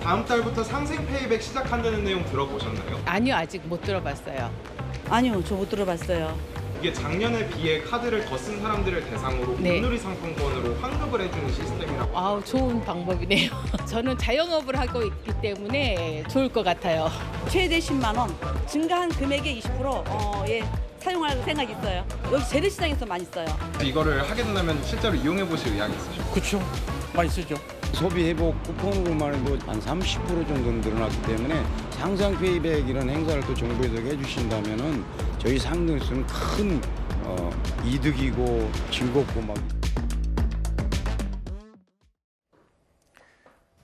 다음 달부터 상생 페이백 시작한다는 내용 들어보셨나요? 아니요, 아직 못 들어봤어요. 아니요, 저 못 들어봤어요. 이게 작년에 비해 카드를 더 쓴 사람들을 대상으로 네. 온누리 상품권으로 환급을 해주는 시스템이라고. 아우, 좋은 방법이네요. 저는 자영업을 하고 있기 때문에 좋을 것 같아요. 최대 10만 원, 증가한 금액의 20% 사용할 생각이 있어요. 여기 재래시장에서 많이 써요. 이거를 하게 된다면 실제로 이용해 보실 의향이 있으실까요? 그렇죠. 많이 쓰죠. 소비 회복 쿠폰으로만 해도 한 30% 정도는 늘어났기 때문에 상상 페이백 이런 행사를 또 정부에서 해주신다면은 저희 상등수는 큰 이득이고 즐겁고 막.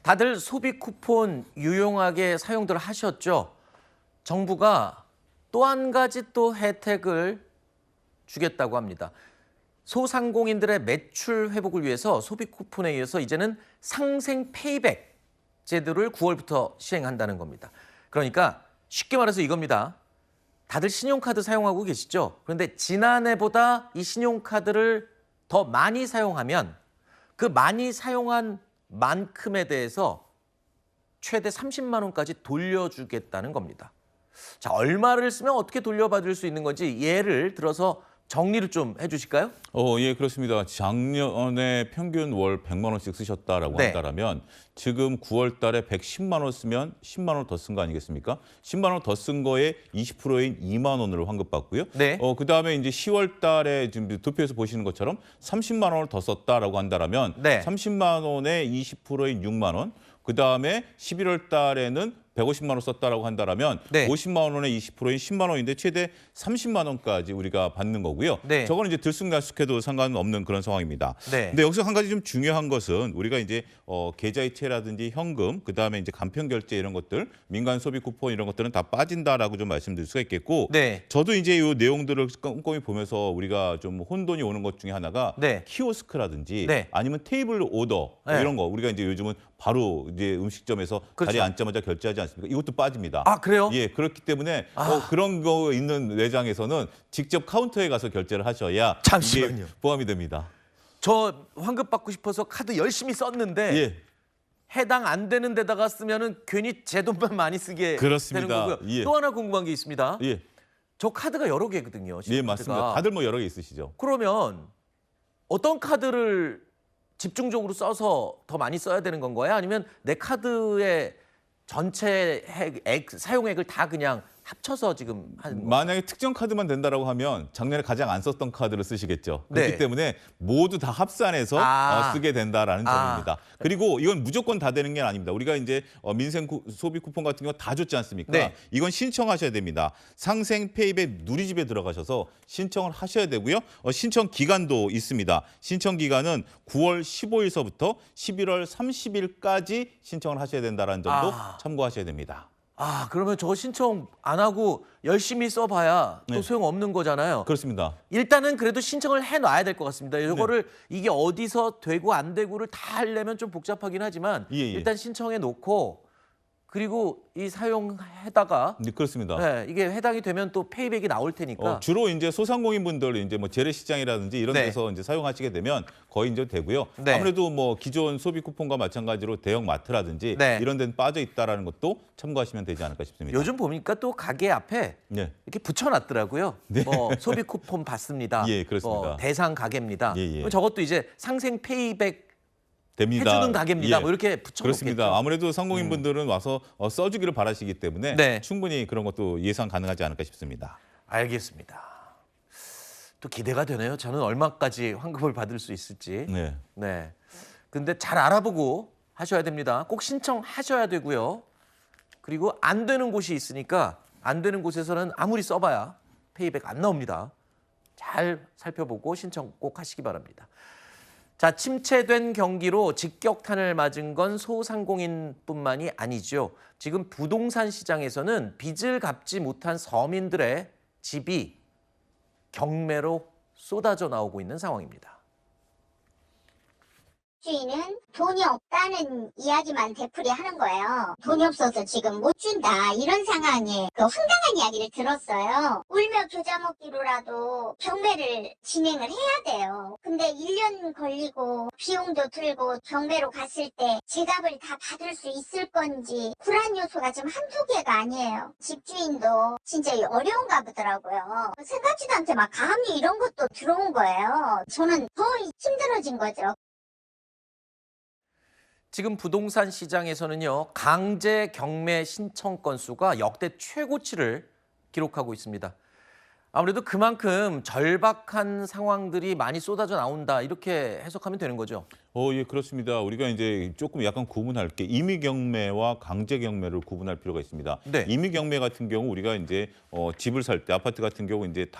다들 소비 쿠폰 유용하게 사용들 하셨죠? 정부가 또 한 가지 또 혜택을 주겠다고 합니다. 소상공인들의 매출 회복을 위해서 소비 쿠폰에 이어서 이제는 상생 페이백 제도를 9월부터 시행한다는 겁니다. 그러니까 쉽게 말해서 이겁니다. 다들 신용카드 사용하고 계시죠? 그런데 지난해보다 이 신용카드를 더 많이 사용하면 그 많이 사용한 만큼에 대해서 최대 30만 원까지 돌려주겠다는 겁니다. 자, 얼마를 쓰면 어떻게 돌려받을 수 있는 건지 예를 들어서 정리를 좀 해주실까요? 예, 그렇습니다. 작년에 평균 월 100만 원씩 쓰셨다라고 네. 한다면 지금 9월 달에 110만 원 쓰면 10만 원 더 쓴 거 아니겠습니까? 10만 원 더 쓴 거에 20%인 2만 원으로 환급받고요. 네. 그다음에 이제 10월 달에 지금 도표에서 보시는 것처럼 30만 원을 더 썼다라고 한다면 네. 30만 원에 20%인 6만 원. 그다음에 11월 달에는 150만 원 썼다라고 한다면 네. 50만 원에 20%인 10만 원인데 최대 30만 원까지 우리가 받는 거고요. 네. 저거는 이제 들쑥날쑥해도 상관없는 그런 상황입니다. 네. 근데 여기서 한 가지 좀 중요한 것은 우리가 이제 계좌이체라든지 현금, 그다음에 이제 간편 결제 이런 것들, 민간 소비 쿠폰 이런 것들은 다 빠진다라고 좀 말씀드릴 수가 있겠고, 네. 저도 이제 이 내용들을 꼼꼼히 보면서 우리가 좀 혼돈이 오는 것 중에 하나가 네. 키오스크라든지 네. 아니면 테이블 오더 네. 이런 거 우리가 이제 요즘은 바로 이제 음식점에서 그렇죠. 자리에 앉자마자 결제하지 않습니까? 이것도 빠집니다. 아, 그래요? 예, 그렇기 때문에 그런 거 있는 매장에서는 직접 카운터에 가서 결제를 하셔야 잠시만요. 이게 포함이 됩니다. 저 환급 받고 싶어서 카드 열심히 썼는데 예, 해당 안 되는 데다가 쓰면은 괜히 제 돈만 많이 쓰게 그렇습니다. 되는 거고요. 예. 또 하나 궁금한 게 있습니다. 예, 저 카드가 여러 개거든요. 예, 신용카드가. 맞습니다. 다들 뭐 여러 개 있으시죠? 그러면 어떤 카드를 집중적으로 써서 더 많이 써야 되는 건가요? 아니면 내 카드의 전체 사용액을 다 그냥 합쳐서 지금 하는 건가요? 만약에 특정 카드만 된다라고 하면 작년에 가장 안 썼던 카드를 쓰시겠죠. 그렇기 네. 때문에 모두 다 합산해서 쓰게 된다라는 점입니다. 그리고 이건 무조건 다 되는 게 아닙니다. 우리가 이제 민생 소비 쿠폰 같은 거 다 줬지 않습니까? 네. 이건 신청하셔야 됩니다. 상생 페이백 누리집에 들어가셔서 신청을 하셔야 되고요. 신청 기간도 있습니다. 신청 기간은 9월 15일서부터 11월 30일까지 신청을 하셔야 된다는 점도 참고하셔야 됩니다. 그러면 저거 신청 안 하고 열심히 써봐야 또 네. 소용없는 거잖아요. 그렇습니다. 일단은 그래도 신청을 해놔야 될 것 같습니다. 이거를 이게 어디서 되고 안 되고를 다 하려면 좀 복잡하긴 하지만 예, 예. 일단 신청해 놓고 그리고 이 사용하다가 네, 그렇습니다. 네, 이게 해당이 되면 또 페이백이 나올 테니까 주로 이제 소상공인분들 이제 뭐 재래시장이라든지 이런 네. 데서 이제 사용하시게 되면 거의 이제 되고요. 네. 아무래도 뭐 기존 소비 쿠폰과 마찬가지로 대형 마트라든지 네. 이런 데는 빠져 있다라는 것도 참고하시면 되지 않을까 싶습니다. 요즘 보니까 또 가게 앞에 네. 이렇게 붙여놨더라고요. 네. 뭐 소비 쿠폰 받습니다. 예, 그렇습니다. 뭐 대상 가게입니다. 예, 예. 그럼 저것도 이제 상생 페이백 됩니다. 해주는 가게입니다. 예. 뭐 이렇게 붙여놓겠죠. 그렇습니다. 아무래도 상공인분들은 와서 써주기를 바라시기 때문에 네. 충분히 그런 것도 예상 가능하지 않을까 싶습니다. 알겠습니다. 또 기대가 되네요. 저는 얼마까지 환급을 받을 수 있을지. 네. 네. 근데 잘 알아보고 하셔야 됩니다. 꼭 신청하셔야 되고요. 그리고 안 되는 곳이 있으니까 안 되는 곳에서는 아무리 써봐야 페이백 안 나옵니다. 잘 살펴보고 신청 꼭 하시기 바랍니다. 자, 침체된 경기로 직격탄을 맞은 건 소상공인뿐만이 아니죠. 지금 부동산 시장에서는 빚을 갚지 못한 서민들의 집이 경매로 쏟아져 나오고 있는 상황입니다. 집주인은 돈이 없다는 이야기만 되풀이하는 거예요. 돈이 없어서 지금 못 준다 이런 상황에 그 황당한 이야기를 들었어요. 울며 겨자 먹기로라도 경매를 진행을 해야 돼요. 근데 1년 걸리고 비용도 들고 경매로 갔을 때 제값을 다 받을 수 있을 건지 불안 요소가 지금 한두 개가 아니에요. 집주인도 진짜 어려운가 보더라고요. 생각지도 않게 막 가압류 이런 것도 들어온 거예요. 저는 더 힘들어진 거죠. 지금 부동산 시장에서는요, 강제 경매 신청 건수가 역대 최고치를 기록하고 있습니다. 아무래도 그만큼 절박한 상황들이 많이 쏟아져 나온다 이렇게 해석하면 되는 거죠. 예, 그렇습니다. 우리가 이제 조금 약간 구분할 게 임의 경매와 강제 경매를 구분할 필요가 있습니다. 네. 임의 경매 같은 경우 우리가 이제 집을 살 때 아파트 같은 경우 이제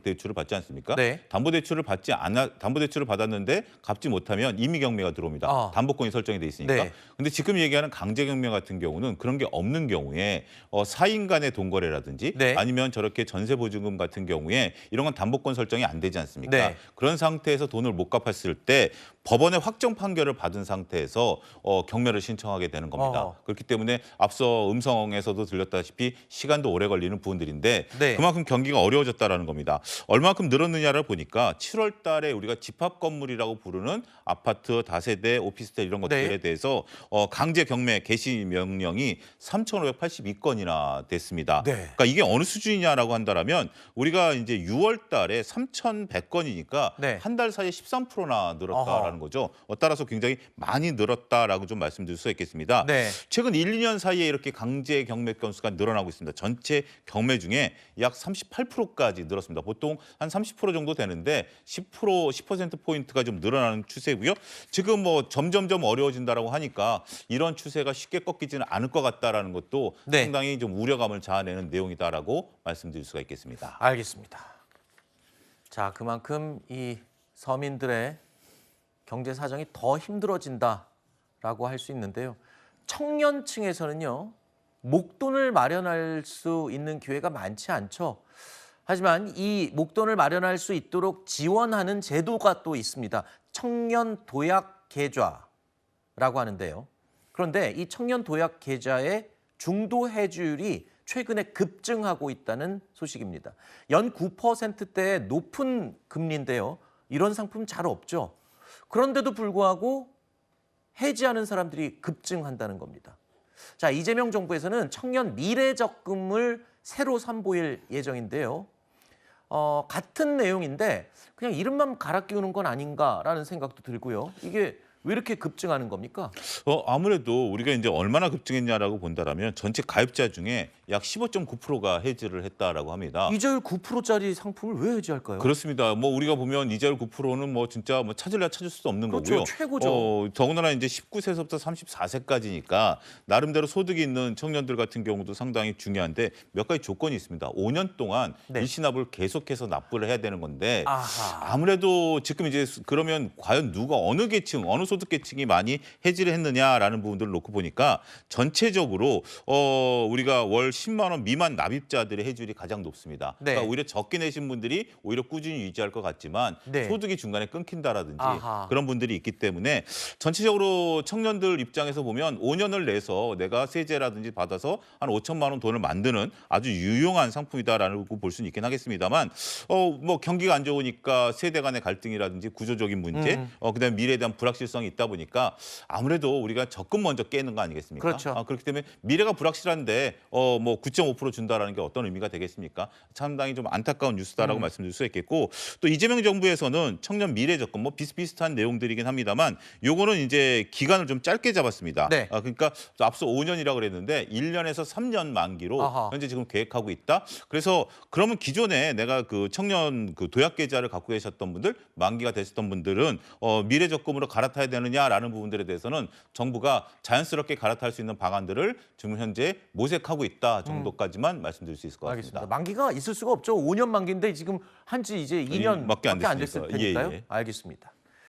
대출을 받지 않습니까? 네. 담보대출을 받았는데 갚지 못하면 임의 경매가 들어옵니다. 담보권이 설정이 돼 있으니까. 네. 근데 지금 얘기하는 강제 경매 같은 경우는 그런 게 없는 경우에 사인 간의 돈거래라든지 네. 아니면 저렇게 전세 보증금 같은 경우에 이런 건 담보권 설정이 안 되지 않습니까? 네. 그런 상태에서 돈을 못 갚았을 때 법원의 확정 판결을 받은 상태에서 경매를 신청하게 되는 겁니다. 그렇기 때문에 앞서 음성에서도 들렸다시피 시간도 오래 걸리는 부분들인데 네. 그만큼 경기가 어려워졌다는 겁니다. 얼마큼 늘었느냐를 보니까 7월 달에 우리가 집합 건물이라고 부르는 아파트, 다세대, 오피스텔 이런 것들에 네. 대해서 강제 경매 개시 명령이 3,582건이나 됐습니다. 네. 그러니까 이게 어느 수준이냐라고 한다면 우리가 이제 6월 달에 3,100건이니까 네. 한 달 사이에 13%나 늘었다라는 거죠. 따라서 굉장히 많이 늘었다라고 좀 말씀드릴 수 있겠습니다. 네. 최근 1, 2년 사이에 이렇게 강제 경매 건수가 늘어나고 있습니다. 전체 경매 중에 약 38%까지 늘었습니다. 보통 한 30% 정도 되는데 10%포인트가 좀 늘어나는 추세고요. 지금 뭐 점점점 어려워진다라고 하니까 이런 추세가 쉽게 꺾이지는 않을 것 같다라는 것도 네. 상당히 좀 우려감을 자아내는 내용이다라고 말씀드릴 수가 있겠습니다. 알겠습니다. 자, 그만큼 이 서민들의 경제 사정이 더 힘들어진다라고 할 수 있는데요. 청년층에서는요, 목돈을 마련할 수 있는 기회가 많지 않죠. 하지만 이 목돈을 마련할 수 있도록 지원하는 제도가 또 있습니다. 청년 도약 계좌라고 하는데요. 그런데 이 청년 도약 계좌의 중도 해주율이 최근에 급증하고 있다는 소식입니다. 연 9%대의 높은 금리인데요. 이런 상품 잘 없죠. 그런데도 불구하고 해지하는 사람들이 급증한다는 겁니다. 자, 이재명 정부에서는 청년 미래 적금을 새로 선보일 예정인데요. 같은 내용인데 그냥 이름만 갈아 끼우는 건 아닌가라는 생각도 들고요. 이게 왜 이렇게 급증하는 겁니까? 아무래도 우리가 이제 얼마나 급증했냐라고 본다라면 전체 가입자 중에 약 15.9%가 해지를 했다라고 합니다. 이자율 9%짜리 상품을 왜 해지할까요? 그렇습니다. 뭐 우리가 보면 이자율 9%는 뭐 진짜 뭐 찾을 수도 없는 그렇죠. 거고요. 최고죠. 더군다나 이제 19세부터 34세까지니까 나름대로 소득이 있는 청년들 같은 경우도 상당히 중요한데 몇 가지 조건이 있습니다. 5년 동안 네. 일시납을 계속해서 납부를 해야 되는 건데 아하. 아무래도 지금 이제 그러면 과연 누가 어느 계층, 어느 소득 계층이 많이 해지를 했느냐라는 부분들을 놓고 보니까 전체적으로 우리가 월 10만 원 미만 납입자들의 해지율이 가장 높습니다. 네. 그러니까 오히려 적게 내신 분들이 오히려 꾸준히 유지할 것 같지만 네. 소득이 중간에 끊긴다라든지 아하. 그런 분들이 있기 때문에 전체적으로 청년들 입장에서 보면 5년을 내서 내가 세제라든지 받아서 한 5천만 원 돈을 만드는 아주 유용한 상품이다라고 볼 수는 있긴 하겠습니다만 뭐 경기가 안 좋으니까 세대 간의 갈등이라든지 구조적인 문제, 그다음에 미래에 대한 불확실성이 있다 보니까 아무래도 우리가 적금 먼저 깨는 거 아니겠습니까? 그렇죠. 그렇기 때문에 미래가 불확실한데 뭐 9.5% 준다라는 게 어떤 의미가 되겠습니까? 상당히 좀 안타까운 뉴스다라고 말씀드릴 수 있겠고 또 이재명 정부에서는 청년 미래 적금 뭐 비슷비슷한 내용들이긴 합니다만 요거는 이제 기간을 좀 짧게 잡았습니다. 네. 그러니까 앞서 5년이라고 그랬는데 1년에서 3년 만기로 아하. 현재 지금 계획하고 있다. 그래서 그러면 기존에 내가 그 청년 그 도약 계좌를 갖고 계셨던 분들 만기가 되셨던 분들은 미래 적금으로 갈아타야 되느냐라는 부분들에 대해서는 정부가 자연스럽게 갈아탈 수 있는 방안들을 지금 현재 모색하고 있다 정도까지만 말씀드릴 수 있을 것 같습니다. 알겠습니다. 만기가 있을 수가 없죠. 5년 만기인데 지금 한지 이제 2년밖에 안 됐을 됐으니까. 테니까요. 예. 알겠습니다.